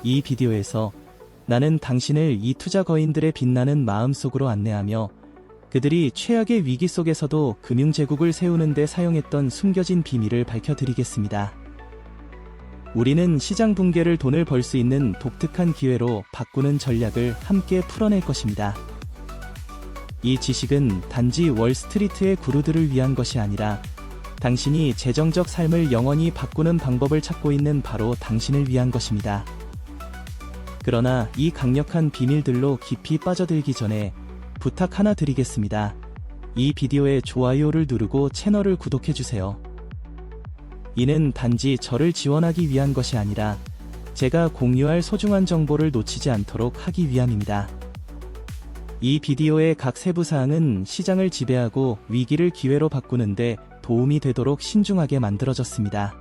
이 비디오에서 나는 당신을 이 투자 거인들의 빛나는 마음속으로 안내하며 그들이 최악의 위기 속에서도 금융제국을 세우는 데 사용했던 숨겨진 비밀을 밝혀드리겠습니다. 우리는 시장 붕괴를 돈을 벌 수 있는 독특한 기회로 바꾸는 전략을 함께 풀어낼 것입니다. 이 지식은 단지 월스트리트의 구루들을 위한 것이 아니라 당신이 재정적 삶을 영원히 바꾸는 방법을 찾고 있는 바로 당신을 위한 것입니다. 그러나 이 강력한 비밀들로 깊이 빠져들기 전에 부탁 하나 드리겠습니다. 이 비디오에 좋아요를 누르고 채널을 구독해주세요. 이는 단지 저를 지원하기 위한 것이 아니라 제가 공유할 소중한 정보를 놓치지 않도록 하기 위함입니다. 이 비디오의 각 세부사항은 시장을 지배하고 위기를 기회로 바꾸는데 도움이 되도록 신중하게 만들어졌습니다.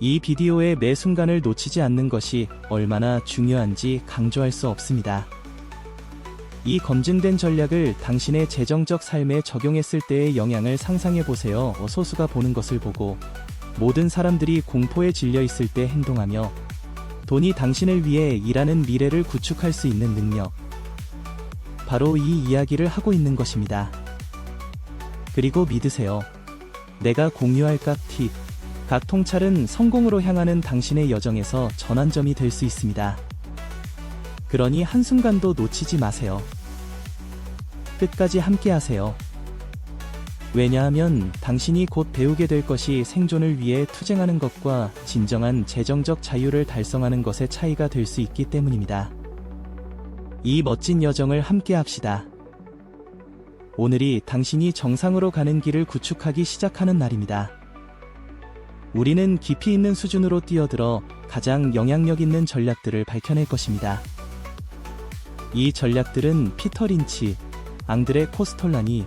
이 비디오의 매 순간을 놓치지 않는 것이 얼마나 중요한지 강조할 수 없습니다. 이 검증된 전략을 당신의 재정적 삶에 적용했을 때의 영향을 상상해보세요. 소수가 보는 것을 보고 모든 사람들이 공포에 질려 있을 때 행동하며 돈이 당신을 위해 일하는 미래를 구축할 수 있는 능력. 바로 이 이야기를 하고 있는 것입니다. 그리고 믿으세요. 내가 공유할 각 팁, 각 통찰은 성공으로 향하는 당신의 여정에서 전환점이 될 수 있습니다. 그러니 한순간도 놓치지 마세요. 끝까지 함께 하세요. 왜냐하면 당신이 곧 배우게 될 것이 생존을 위해 투쟁하는 것과 진정한 재정적 자유를 달성하는 것의 차이가 될 수 있기 때문입니다. 이 멋진 여정을 함께 합시다. 오늘이 당신이 정상으로 가는 길을 구축하기 시작하는 날입니다. 우리는 깊이 있는 수준으로 뛰어들어 가장 영향력 있는 전략들을 밝혀낼 것입니다. 이 전략들은 피터 린치, 앙드레 코스톨라니,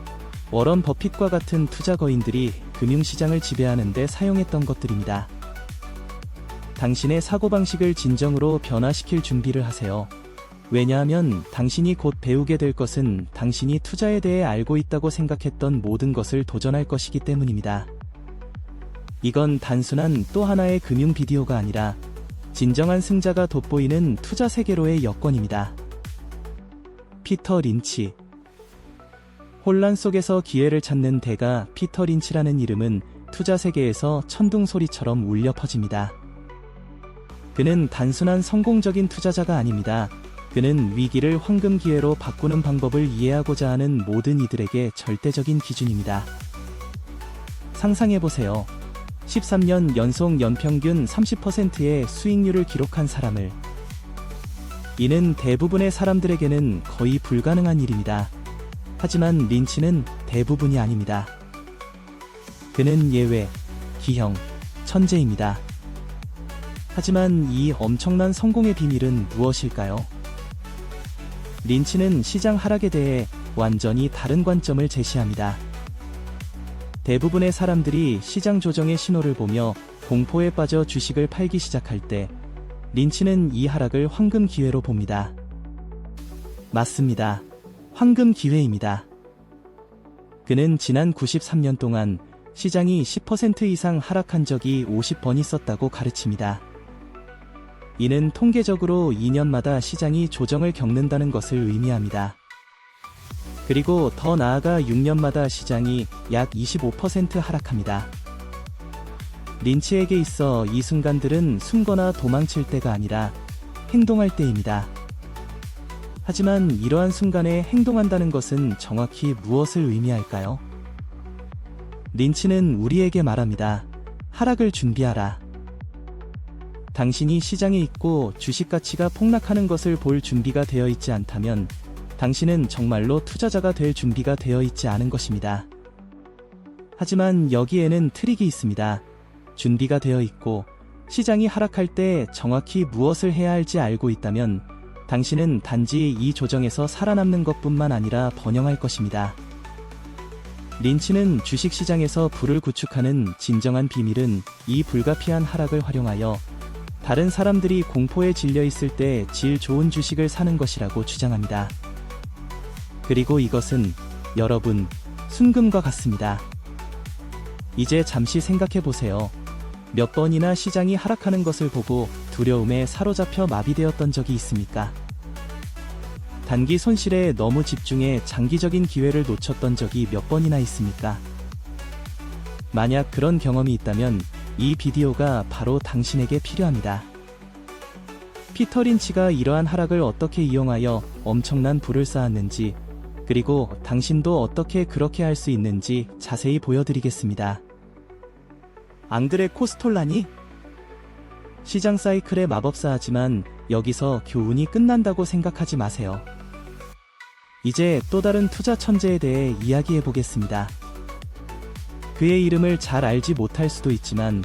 워런 버핏과 같은 투자 거인들이 금융시장을 지배하는 데 사용했던 것들입니다. 당신의 사고방식을 진정으로 변화시킬 준비를 하세요. 왜냐하면 당신이 곧 배우게 될 것은 당신이 투자에 대해 알고 있다고 생각했던 모든 것을 도전할 것이기 때문입니다. 이건 단순한 또 하나의 금융 비디오가 아니라 진정한 승자가 돋보이는 투자 세계로의 여권입니다. 피터 린치. 혼란 속에서 기회를 찾는 대가 피터 린치라는 이름은 투자 세계에서 천둥 소리처럼 울려 퍼집니다. 그는 단순한 성공적인 투자자가 아닙니다. 그는 위기를 황금 기회로 바꾸는 방법을 이해하고자 하는 모든 이들에게 절대적인 기준입니다. 상상해보세요. 13년 연속 연평균 30%의 수익률을 기록한 사람을. 이는 대부분의 사람들에게는 거의 불가능한 일입니다. 하지만 린치는 대부분이 아닙니다. 그는 예외, 기형, 천재입니다. 하지만 이 엄청난 성공의 비밀은 무엇일까요? 린치는 시장 하락에 대해 완전히 다른 관점을 제시합니다. 대부분의 사람들이 시장 조정의 신호를 보며 공포에 빠져 주식을 팔기 시작할 때 린치는 이 하락을 황금 기회로 봅니다. 맞습니다. 황금 기회입니다. 그는 지난 93년 동안 시장이 10% 이상 하락한 적이 50번 있었다고 가르칩니다. 이는 통계적으로 2년마다 시장이 조정을 겪는다는 것을 의미합니다. 그리고 더 나아가 6년마다 시장이 약 25% 하락합니다. 린치에게 있어 이 순간들은 숨거나 도망칠 때가 아니라 행동할 때입니다. 하지만 이러한 순간에 행동한다는 것은 정확히 무엇을 의미할까요? 린치는 우리에게 말합니다. 하락을 준비하라. 당신이 시장에 있고 주식 가치가 폭락하는 것을 볼 준비가 되어 있지 않다면 당신은 정말로 투자자가 될 준비가 되어 있지 않은 것입니다. 하지만 여기에는 트릭이 있습니다. 준비가 되어 있고 시장이 하락할 때 정확히 무엇을 해야 할지 알고 있다면 당신은 단지 이 조정에서 살아남는 것뿐만 아니라 번영할 것입니다. 린치는 주식시장에서 부를 구축하는 진정한 비밀은 이 불가피한 하락을 활용하여 다른 사람들이 공포에 질려 있을 때 질 좋은 주식을 사는 것이라고 주장합니다. 그리고 이것은 여러분, 순금과 같습니다. 이제 잠시 생각해 보세요. 몇 번이나 시장이 하락하는 것을 보고 두려움에 사로잡혀 마비되었던 적이 있습니까? 단기 손실에 너무 집중해 장기적인 기회를 놓쳤던 적이 몇 번이나 있습니까? 만약 그런 경험이 있다면 이 비디오가 바로 당신에게 필요합니다. 피터 린치가 이러한 하락을 어떻게 이용하여 엄청난 부를 쌓았는지, 그리고 당신도 어떻게 그렇게 할 수 있는지 자세히 보여드리겠습니다. 앙드레 코스톨라니? 시장 사이클의 마법사이지만 여기서 교훈이 끝난다고 생각하지 마세요. 이제 또 다른 투자 천재에 대해 이야기해 보겠습니다. 그의 이름을 잘 알지 못할 수도 있지만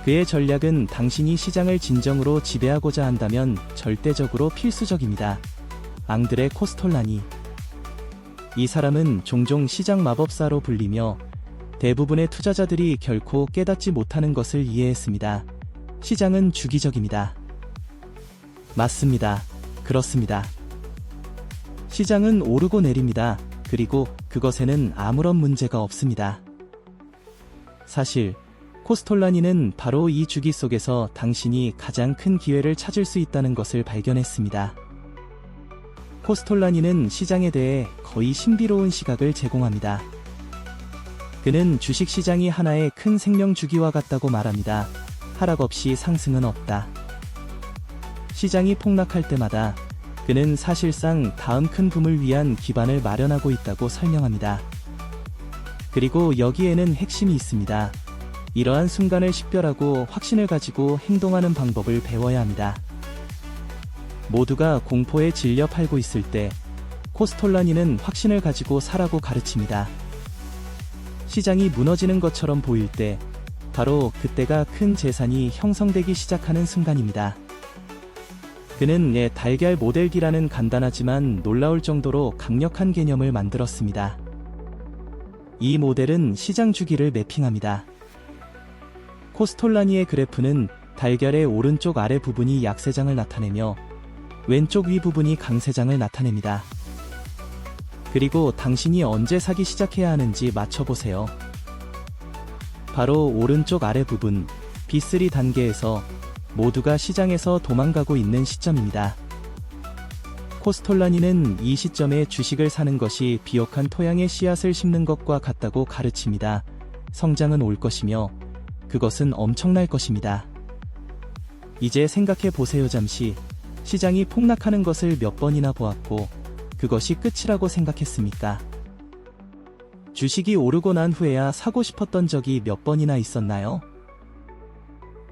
그의 전략은 당신이 시장을 진정으로 지배하고자 한다면 절대적으로 필수적입니다. 앙드레 코스톨라니. 이 사람은 종종 시장 마법사로 불리며 대부분의 투자자들이 결코 깨닫지 못하는 것을 이해했습니다. 시장은 주기적입니다. 맞습니다. 그렇습니다. 시장은 오르고 내립니다. 그리고 그것에는 아무런 문제가 없습니다. 사실 코스톨라니는 바로 이 주기 속에서 당신이 가장 큰 기회를 찾을 수 있다는 것을 발견했습니다. 코스톨라니는 시장에 대해 거의 신비로운 시각을 제공합니다. 그는 주식시장이 하나의 큰 생명 주기와 같다고 말합니다. 하락 없이 상승은 없다. 시장이 폭락할 때마다 그는 사실상 다음 큰 붐을 위한 기반을 마련하고 있다고 설명합니다. 그리고 여기에는 핵심이 있습니다. 이러한 순간을 식별하고 확신을 가지고 행동하는 방법을 배워야 합니다. 모두가 공포에 질려 팔고 있을 때 코스톨라니는 확신을 가지고 사라고 가르칩니다. 시장이 무너지는 것처럼 보일 때 바로 그때가 큰 재산이 형성되기 시작하는 순간입니다. 그는 달걀 모델기라는 간단하지만 놀라울 정도로 강력한 개념을 만들었습니다. 이 모델은 시장 주기를 매핑합니다. 코스톨라니의 그래프는 달걀의 오른쪽 아래 부분이 약세장을 나타내며 왼쪽 위 부분이 강세장을 나타냅니다. 그리고 당신이 언제 사기 시작해야 하는지 맞춰보세요. 바로 오른쪽 아래 부분 B3 단계에서 모두가 시장에서 도망가고 있는 시점입니다. 코스톨라니는 이 시점에 주식을 사는 것이 비옥한 토양에 씨앗을 심는 것과 같다고 가르칩니다. 성장은 올 것이며 그것은 엄청날 것입니다. 이제 생각해 보세요. 잠시 시장이 폭락하는 것을 몇 번이나 보았고 그것이 끝이라고 생각했습니까? 주식이 오르고 난 후에야 사고 싶었던 적이 몇 번이나 있었나요?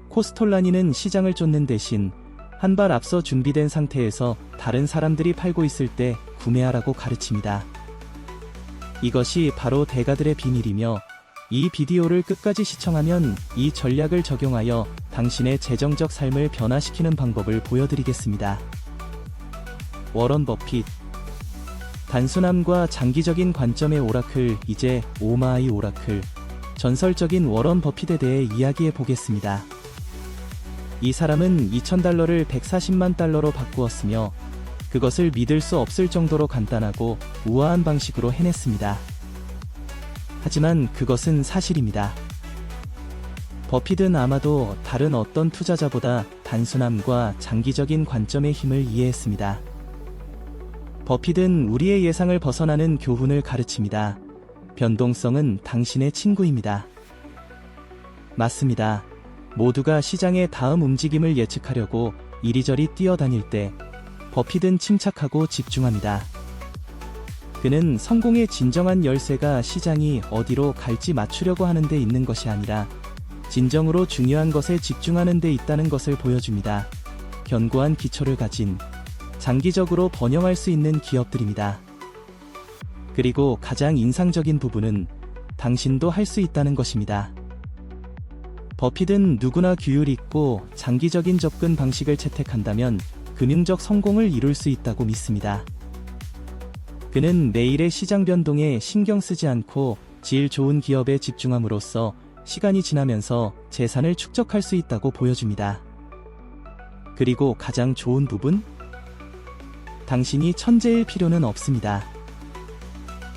코스톨라니는 시장을 쫓는 대신 한 발 앞서 준비된 상태에서 다른 사람들이 팔고 있을 때 구매하라고 가르칩니다. 이것이 바로 대가들의 비밀이며 이 비디오를 끝까지 시청하면 이 전략을 적용하여 당신의 재정적 삶을 변화시키는 방법을 보여드리겠습니다. 워런 버핏. 단순함과 장기적인 관점의 오라클. 이제 오마이 오라클. 전설적인 워런 버핏에 대해 이야기해 보겠습니다. 이 사람은 $2000를 140만 달러로 바꾸었으며 그것을 믿을 수 없을 정도로 간단하고 우아한 방식으로 해냈습니다. 하지만 그것은 사실입니다. 버핏은 아마도 다른 어떤 투자자보다 단순함과 장기적인 관점의 힘을 이해했습니다. 버핏은 우리의 예상을 벗어나는 교훈을 가르칩니다. 변동성은 당신의 친구입니다. 맞습니다. 모두가 시장의 다음 움직임을 예측하려고 이리저리 뛰어다닐 때 버핏은 침착하고 집중합니다. 그는 성공의 진정한 열쇠가 시장이 어디로 갈지 맞추려고 하는 데 있는 것이 아니라 진정으로 중요한 것에 집중하는 데 있다는 것을 보여줍니다. 견고한 기초를 가진 장기적으로 번영할 수 있는 기업들입니다. 그리고 가장 인상적인 부분은 당신도 할 수 있다는 것입니다. 버핏은 누구나 규율 있고 장기적인 접근 방식을 채택한다면 금융적 성공을 이룰 수 있다고 믿습니다. 그는 내일의 시장 변동에 신경 쓰지 않고 질 좋은 기업에 집중함으로써 시간이 지나면서 재산을 축적할 수 있다고 보여줍니다. 그리고 가장 좋은 부분? 당신이 천재일 필요는 없습니다.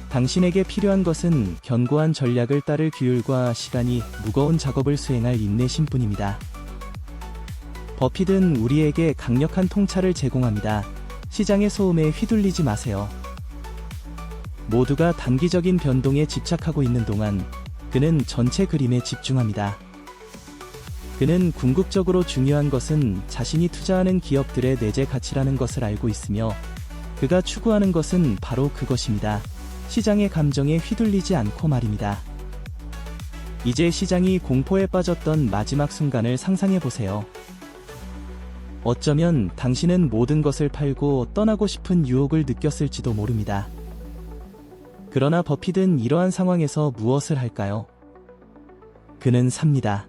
당신에게 필요한 것은 견고한 전략을 따를 규율과 시간이 무거운 작업을 수행할 인내심 뿐입니다. 버핏은 우리에게 강력한 통찰을 제공합니다. 시장의 소음에 휘둘리지 마세요. 모두가 단기적인 변동에 집착하고 있는 동안 그는 전체 그림에 집중합니다. 그는 궁극적으로 중요한 것은 자신이 투자하는 기업들의 내재 가치라는 것을 알고 있으며 그가 추구하는 것은 바로 그것입니다. 시장의 감정에 휘둘리지 않고 말입니다. 이제 시장이 공포에 빠졌던 마지막 순간을 상상해 보세요. 어쩌면 당신은 모든 것을 팔고 떠나고 싶은 유혹을 느꼈을지도 모릅니다. 그러나 버핏은 이러한 상황에서 무엇을 할까요? 그는 삽니다.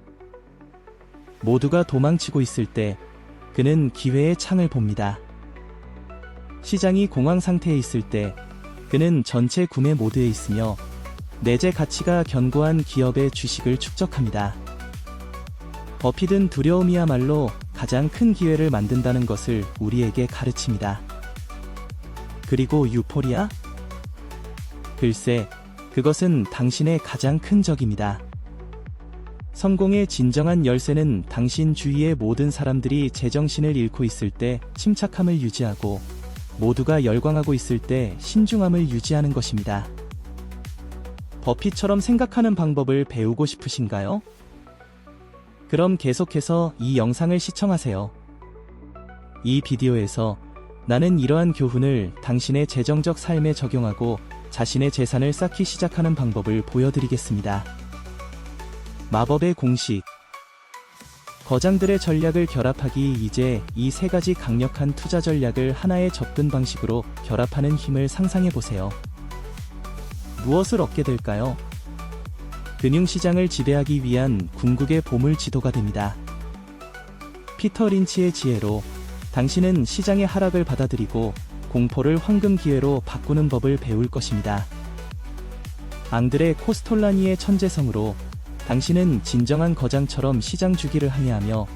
모두가 도망치고 있을 때 그는 기회의 창을 봅니다. 시장이 공황 상태에 있을 때 그는 전체 구매 모드에 있으며 내재 가치가 견고한 기업의 주식을 축적합니다. 버핏은 두려움이야말로 가장 큰 기회를 만든다는 것을 우리에게 가르칩니다. 그리고 유포리아? 글쎄, 그것은 당신의 가장 큰 적입니다. 성공의 진정한 열쇠는 당신 주위의 모든 사람들이 제정신을 잃고 있을 때 침착함을 유지하고 모두가 열광하고 있을 때 신중함을 유지하는 것입니다. 버핏처럼 생각하는 방법을 배우고 싶으신가요? 그럼 계속해서 이 영상을 시청하세요. 이 비디오에서 나는 이러한 교훈을 당신의 재정적 삶에 적용하고 자신의 재산을 쌓기 시작하는 방법을 보여드리겠습니다. 마법의 공식. 거장들의 전략을 결합하기. 이제 이 세 가지 강력한 투자 전략을 하나의 접근 방식으로 결합하는 힘을 상상해보세요. 무엇을 얻게 될까요? 금융시장을 지배하기 위한 궁극의 보물 지도가 됩니다. 피터 린치의 지혜로 당신은 시장의 하락을 받아들이고 공포를 황금 기회로 바꾸는 법을 배울 것입니다. 앙드레 코스톨라니의 천재성으로 당신은 진정한 거장처럼 시장 주기를 항해하며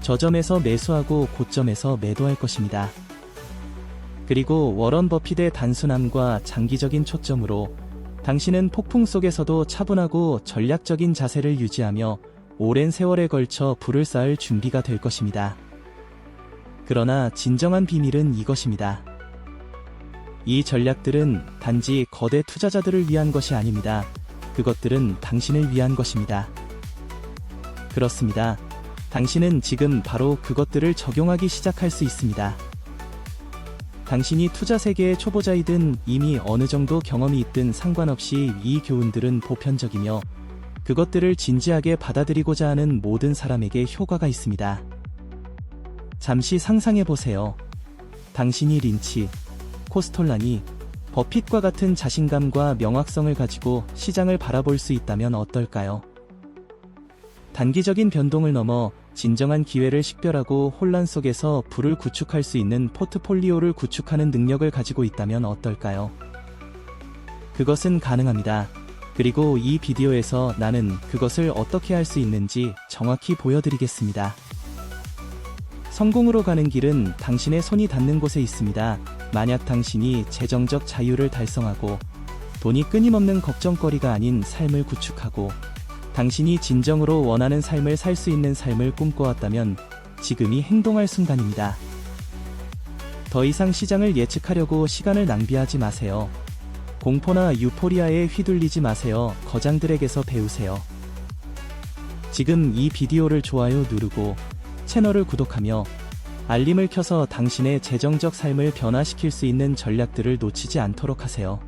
저점에서 매수하고 고점에서 매도할 것입니다. 그리고 워런 버핏의 단순함과 장기적인 초점으로 당신은 폭풍 속에서도 차분하고 전략적인 자세를 유지하며 오랜 세월에 걸쳐 부를 쌓을 준비가 될 것입니다. 그러나 진정한 비밀은 이것입니다. 이 전략들은 단지 거대 투자자들을 위한 것이 아닙니다. 그것들은 당신을 위한 것입니다. 그렇습니다. 당신은 지금 바로 그것들을 적용하기 시작할 수 있습니다. 당신이 투자 세계의 초보자이든 이미 어느 정도 경험이 있든 상관없이 이 교훈들은 보편적이며 그것들을 진지하게 받아들이고자 하는 모든 사람에게 효과가 있습니다. 잠시 상상해보세요. 당신이 린치, 코스톨라니, 버핏과 같은 자신감과 명확성을 가지고 시장을 바라볼 수 있다면 어떨까요? 단기적인 변동을 넘어 진정한 기회를 식별하고 혼란 속에서 부를 구축할 수 있는 포트폴리오를 구축하는 능력을 가지고 있다면 어떨까요? 그것은 가능합니다. 그리고 이 비디오에서 나는 그것을 어떻게 할 수 있는지 정확히 보여드리겠습니다. 성공으로 가는 길은 당신의 손이 닿는 곳에 있습니다. 만약 당신이 재정적 자유를 달성하고 돈이 끊임없는 걱정거리가 아닌 삶을 구축하고 당신이 진정으로 원하는 삶을 살 수 있는 삶을 꿈꿔왔다면 지금이 행동할 순간입니다. 더 이상 시장을 예측하려고 시간을 낭비하지 마세요. 공포나 유포리아에 휘둘리지 마세요. 거장들에게서 배우세요. 지금 이 비디오를 좋아요 누르고 채널을 구독하며 알림을 켜서 당신의 재정적 삶을 변화시킬 수 있는 전략들을 놓치지 않도록 하세요.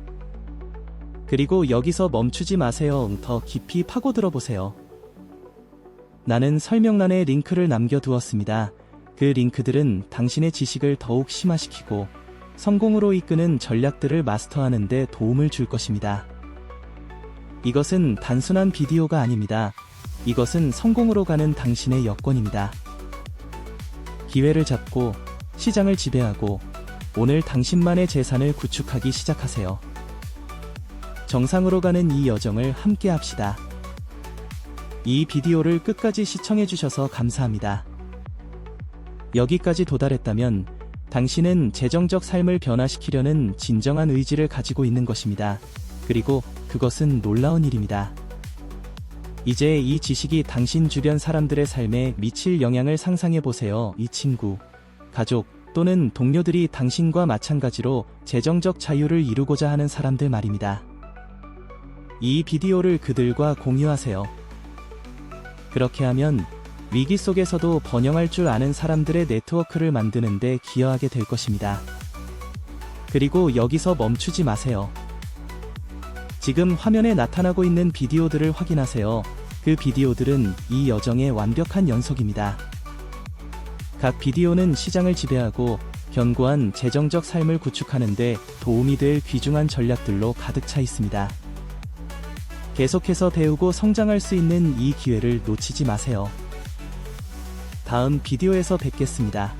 그리고 여기서 멈추지 마세요. 더 깊이 파고들어 보세요. 나는 설명란에 링크를 남겨두었습니다. 그 링크들은 당신의 지식을 더욱 심화시키고 성공으로 이끄는 전략들을 마스터하는 데 도움을 줄 것입니다. 이것은 단순한 비디오가 아닙니다. 이것은 성공으로 가는 당신의 여권입니다. 기회를 잡고 시장을 지배하고 오늘 당신만의 재산을 구축하기 시작하세요. 정상으로 가는 이 여정을 함께 합시다. 이 비디오를 끝까지 시청해주셔서 감사합니다. 여기까지 도달했다면 당신은 재정적 삶을 변화시키려는 진정한 의지를 가지고 있는 것입니다. 그리고 그것은 놀라운 일입니다. 이제 이 지식이 당신 주변 사람들의 삶에 미칠 영향을 상상해 보세요. 이 친구, 가족 또는 동료들이 당신과 마찬가지로 재정적 자유를 이루고자 하는 사람들 말입니다. 이 비디오를 그들과 공유하세요. 그렇게 하면 위기 속에서도 번영할 줄 아는 사람들의 네트워크를 만드는 데 기여하게 될 것입니다. 그리고 여기서 멈추지 마세요. 지금 화면에 나타나고 있는 비디오들을 확인하세요. 그 비디오들은 이 여정의 완벽한 연속입니다. 각 비디오는 시장을 지배하고 견고한 재정적 삶을 구축하는 데 도움이 될 귀중한 전략들로 가득 차 있습니다. 계속해서 배우고 성장할 수 있는 이 기회를 놓치지 마세요. 다음 비디오에서 뵙겠습니다.